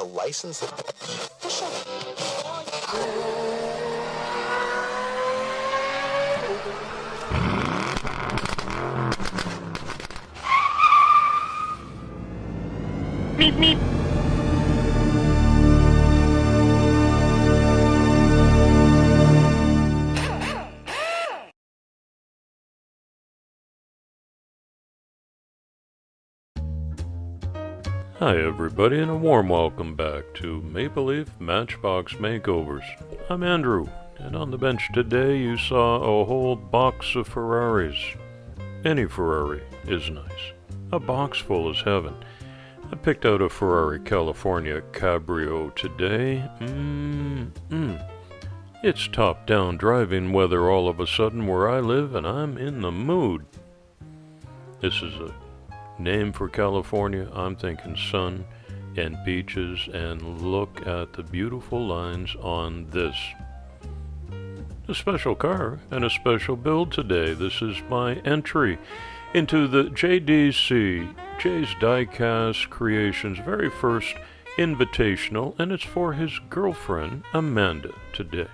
to license the... Meep, meep. Hi everybody, and a warm welcome back to Maple Leaf Matchbox Makeovers. I'm Andrew, and on the bench today you saw a whole box of Ferraris. Any Ferrari is nice. A box full is heaven. I picked out a Ferrari California Cabrio today. It's top-down driving weather all of a sudden where I live, and I'm in the mood. This is a name for California. I'm thinking sun and beaches, and look at the beautiful lines on this. A special car and a special build today. This is my entry into the JDC, Jay's Diecast Creations, very first invitational, and it's for his girlfriend Amanda today.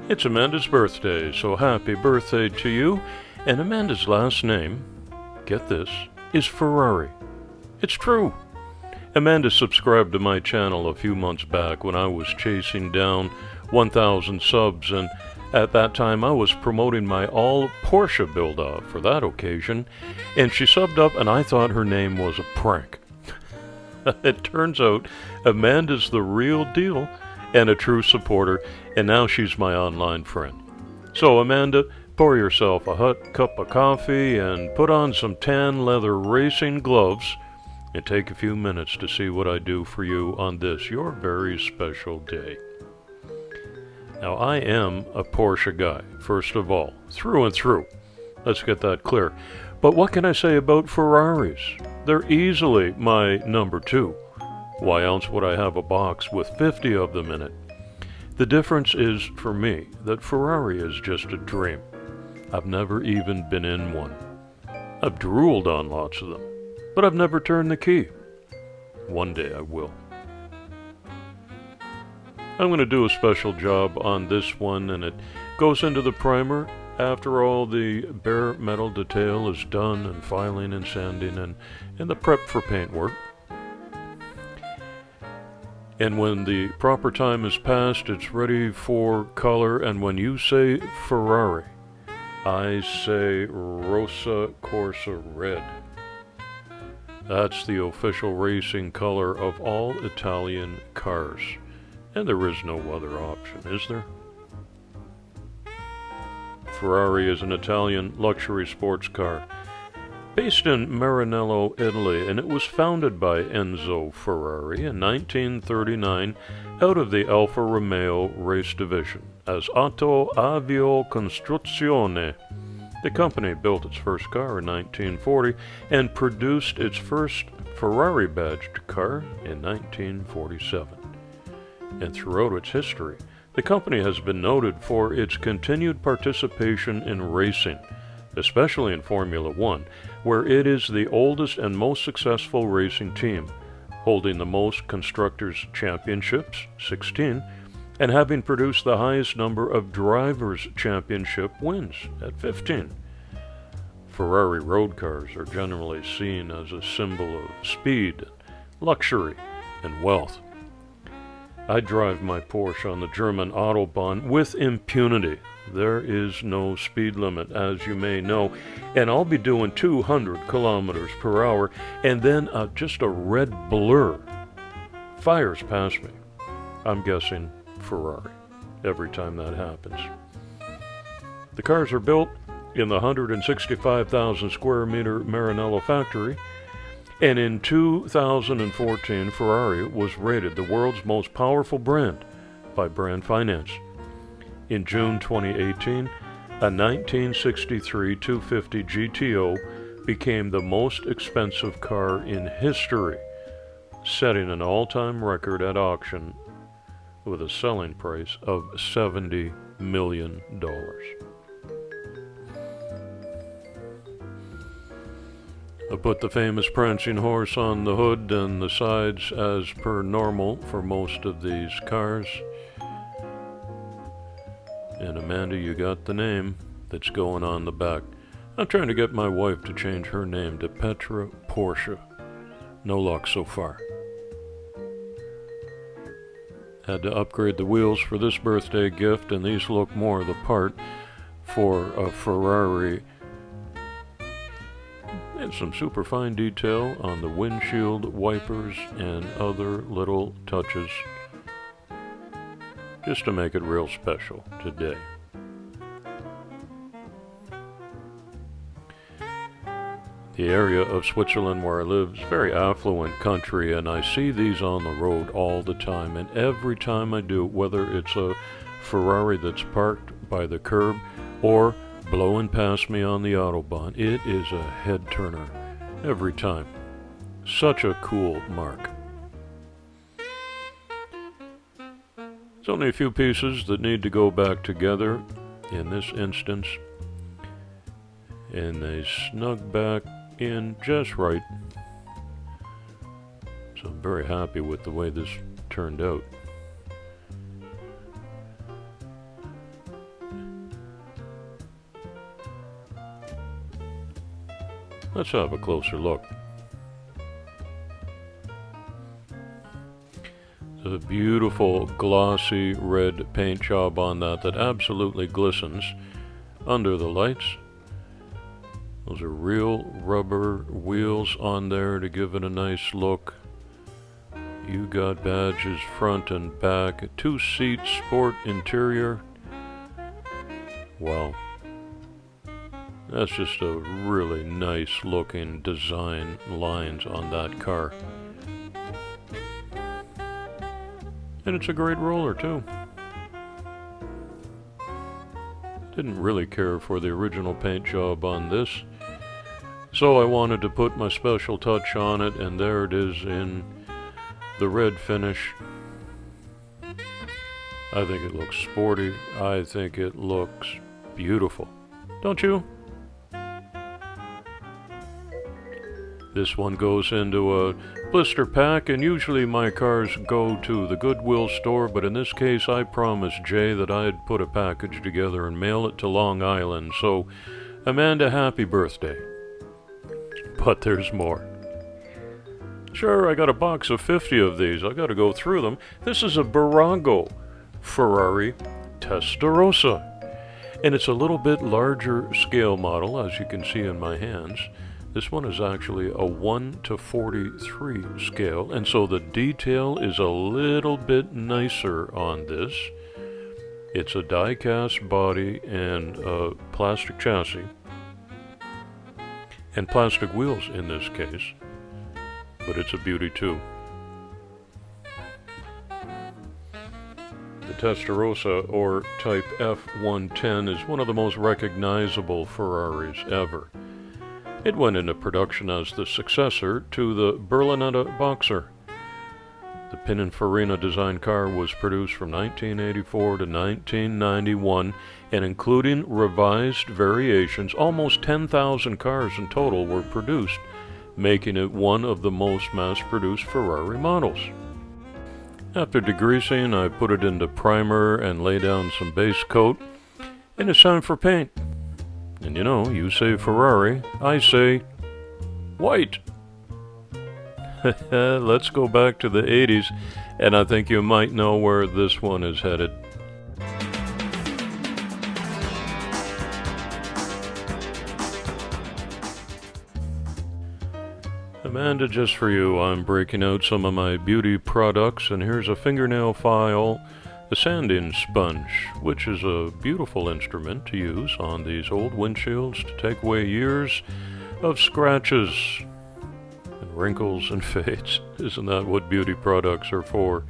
It's Amanda's birthday, so happy birthday to you. And Amanda's last name, get this, is Ferrari. It's true. Amanda subscribed to my channel a few months back when I was chasing down 1,000 subs, and at that time I was promoting my all Porsche build-off for that occasion, and she subbed up and I thought her name was a prank. It turns out Amanda's the real deal and a true supporter, and now she's my online friend. So Amanda, pour yourself a hot cup of coffee and put on some tan leather racing gloves and take a few minutes to see what I do for you on this, your very special day. Now, I am a Porsche guy, first of all, through and through. Let's get that clear. But what can I say about Ferraris? They're easily my number two. Why else would I have a box with 50 of them in it? The difference is, for me, that Ferrari is just a dream. I've never even been in one. I've drooled on lots of them, but I've never turned the key. One day I will. I'm going to do a special job on this one, and it goes into the primer after all the bare metal detail is done, and filing and sanding and the prep for paint work. And when the proper time is passed, it's ready for color, and when you say Ferrari, I say Rosa Corsa Red. That's the official racing color of all Italian cars. And there is no other option, is there? Ferrari is an Italian luxury sports car based in Maranello, Italy, and it was founded by Enzo Ferrari in 1939 out of the Alfa Romeo race division as Auto Avio Costruzione. The company built its first car in 1940 and produced its first Ferrari badged car in 1947. And throughout its history, the company has been noted for its continued participation in racing, especially in Formula One, where it is the oldest and most successful racing team, holding the most Constructors' Championships, 16, and having produced the highest number of Drivers' Championship wins, at 15. Ferrari road cars are generally seen as a symbol of speed, luxury, and wealth. I drive my Porsche on the German Autobahn with impunity. There is no speed limit, as you may know, and I'll be doing 200 kilometers per hour, and then just a red blur fires past me. I'm guessing Ferrari every time that happens. The cars are built in the 165,000 square meter Maranello factory, and in 2014, Ferrari was rated the world's most powerful brand by Brand Finance. In June 2018, a 1963 250 GTO became the most expensive car in history, setting an all-time record at auction with a selling price of $70 million. I put the famous prancing horse on the hood and the sides as per normal for most of these cars. And Amanda, you got the name that's going on the back. I'm trying to get my wife to change her name to Petra Porsche. No luck so far. Had to upgrade the wheels for this birthday gift, and these look more the part for a Ferrari. And some super fine detail on the windshield wipers and other little touches, just to make it real special today. The area of Switzerland where I live is a very affluent country, and I see these on the road all the time. And every time I do, whether it's a Ferrari that's parked by the curb or blowing past me on the Autobahn, it is a head turner every time. Such a cool mark. There's only a few pieces that need to go back together in this instance, and they snug back in just right. So I'm very happy with the way this turned out. Let's have a closer look. It's a beautiful glossy red paint job on that absolutely glistens under the lights. Those are real rubber wheels on there to give it a nice look. You got badges front and back, 2-seat sport interior. Wow. That's just a really nice looking design lines on that car. And it's a great roller too. Didn't really care for the original paint job on this, so I wanted to put my special touch on it, and there it is in the red finish. I think it looks sporty. I think it looks beautiful. Don't you? This one goes into a blister pack, and usually my cars go to the Goodwill store, but in this case I promised Jay that I'd put a package together and mail it to Long Island. So, Amanda, happy birthday. But there's more. Sure, I got a box of 50 of these. I gotta go through them. This is a Barago Ferrari Testarossa, and it's a little bit larger scale model, as you can see in my hands. This one is actually a 1:43 scale, and so the detail is a little bit nicer on this. It's a die-cast body and a plastic chassis, and plastic wheels in this case, but it's a beauty too. The Testarossa, or Type F110, is one of the most recognizable Ferraris ever. It went into production as the successor to the Berlinetta Boxer. The Pininfarina design car was produced from 1984 to 1991, and including revised variations, almost 10,000 cars in total were produced, making it one of the most mass-produced Ferrari models. After degreasing, I put it into primer and lay down some base coat, and it's time for paint. And you know, you say Ferrari, I say white. Let's go back to the 80s, and I think you might know where this one is headed. Amanda, just for you, I'm breaking out some of my beauty products, and here's a fingernail file, a sanding sponge, which is a beautiful instrument to use on these old windshields to take away years of scratches and wrinkles and fades. Isn't that what beauty products are for?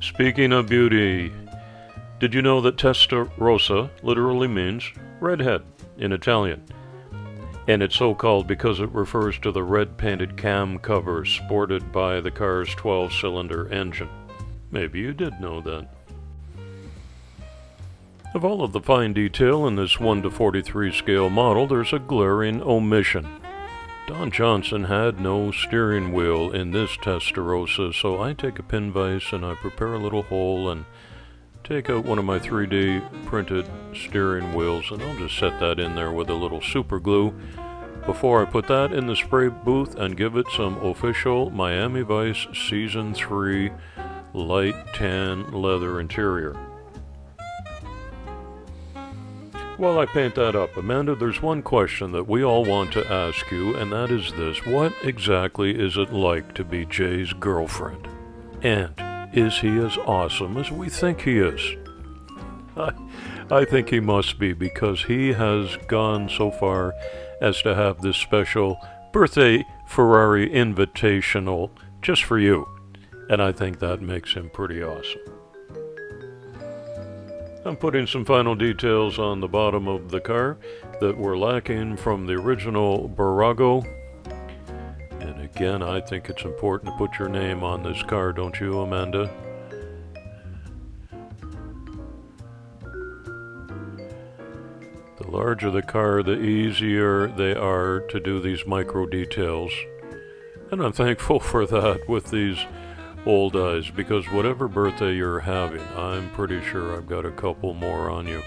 Speaking of beauty, did you know that Testarossa literally means redhead in Italian? And it's so called because it refers to the red painted cam cover sported by the car's 12-cylinder engine. Maybe you did know that. Of all of the fine detail in this 1:43 scale model, there's a glaring omission. Don Johnson had no steering wheel in this Testarossa, so I take a pin vise and I prepare a little hole and take out one of my 3D printed steering wheels, and I'll just set that in there with a little super glue before I put that in the spray booth and give it some official Miami Vice Season 3 light tan leather interior. While I paint that up, Amanda, there's one question that we all want to ask you, and that is this: what exactly is it like to be Jay's girlfriend? And is he as awesome as we think he is? I think he must be, because he has gone so far as to have this special birthday Ferrari invitational just for you. And I think that makes him pretty awesome. I'm putting some final details on the bottom of the car that were lacking from the original Burago. And again, I think it's important to put your name on this car, don't you, Amanda? The larger the car, the easier they are to do these micro details. And I'm thankful for that with these old eyes, because whatever birthday you're having, I'm pretty sure I've got a couple more on you.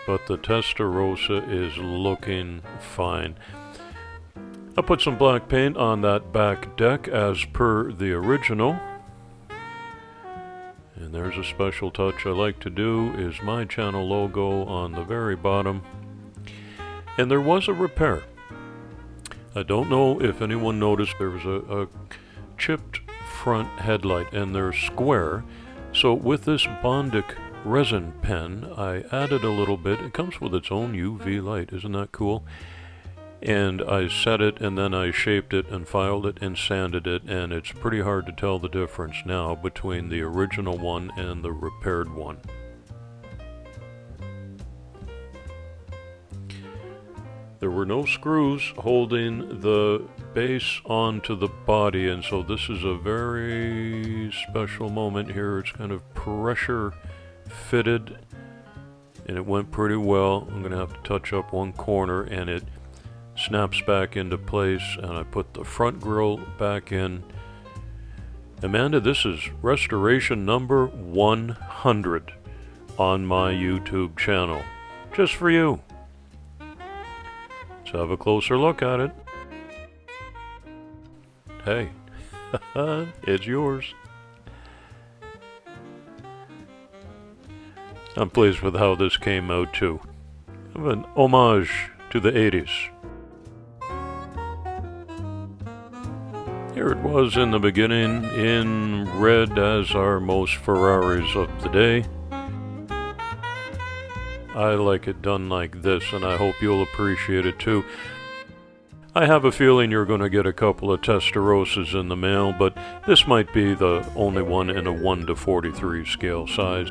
But the Testarossa is looking fine. I put some black paint on that back deck as per the original. And there's a special touch I like to do, is my channel logo on the very bottom. And there was a repair. I don't know if anyone noticed, there was a chipped front headlight, and they're square. So with this Bondic resin pen, I added a little bit. It comes with its own UV light, isn't that cool? And I set it, and then I shaped it and filed it and sanded it, and it's pretty hard to tell the difference now between the original one and the repaired one. There were no screws holding the base onto the body, and so this is a very special moment here. It's kind of pressure fitted, and it went pretty well. I'm going to have to touch up one corner, and it snaps back into place, and I put the front grille back in. Amanda, this is restoration number 100 on my YouTube channel, just for you. Let's have a closer look at it. Hey, it's yours. I'm pleased with how this came out too. Kind of an homage to the 80s. Here it was in the beginning, in red as are most Ferraris of the day. I like it done like this, and I hope you'll appreciate it too. I have a feeling you're going to get a couple of Testarossas in the mail, but this might be the only one in a 1:43 scale size.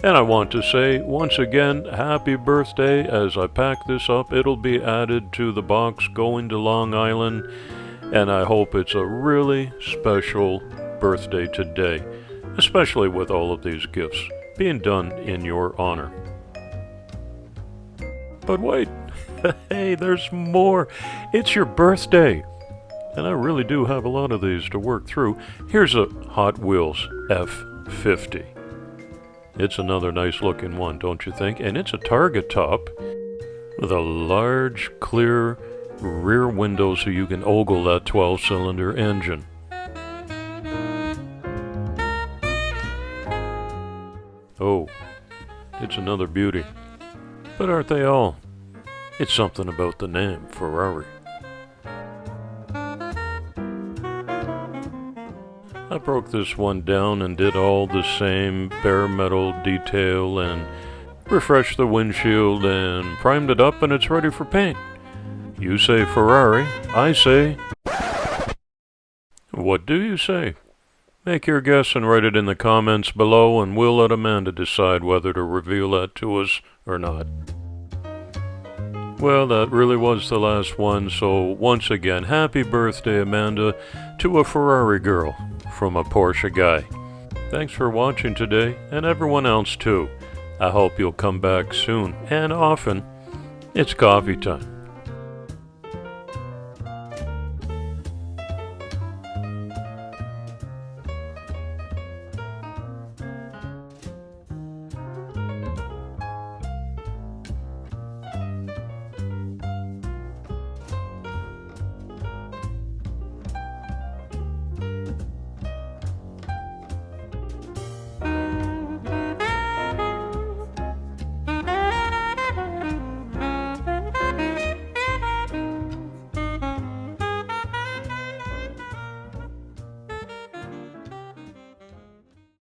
And I want to say, once again, happy birthday. As I pack this up, it'll be added to the box going to Long Island, and I hope it's a really special birthday today, especially with all of these gifts being done in your honor. But wait, hey, there's more. It's your birthday, and I really do have a lot of these to work through. Here's a Hot Wheels F50. It's another nice looking one, don't you think? And it's a target top with a large clear rear window so you can ogle that 12-cylinder engine. Oh, it's another beauty. But aren't they all? It's something about the name Ferrari. I broke this one down and did all the same bare metal detail and refreshed the windshield and primed it up, and it's ready for paint. You say Ferrari, I say... What do you say? Make your guess and write it in the comments below, and we'll let Amanda decide whether to reveal that to us or not. Well, that really was the last one, so once again, happy birthday, Amanda, to a Ferrari girl from a Porsche guy. Thanks for watching today, and everyone else too. I hope you'll come back soon and often. It's coffee time.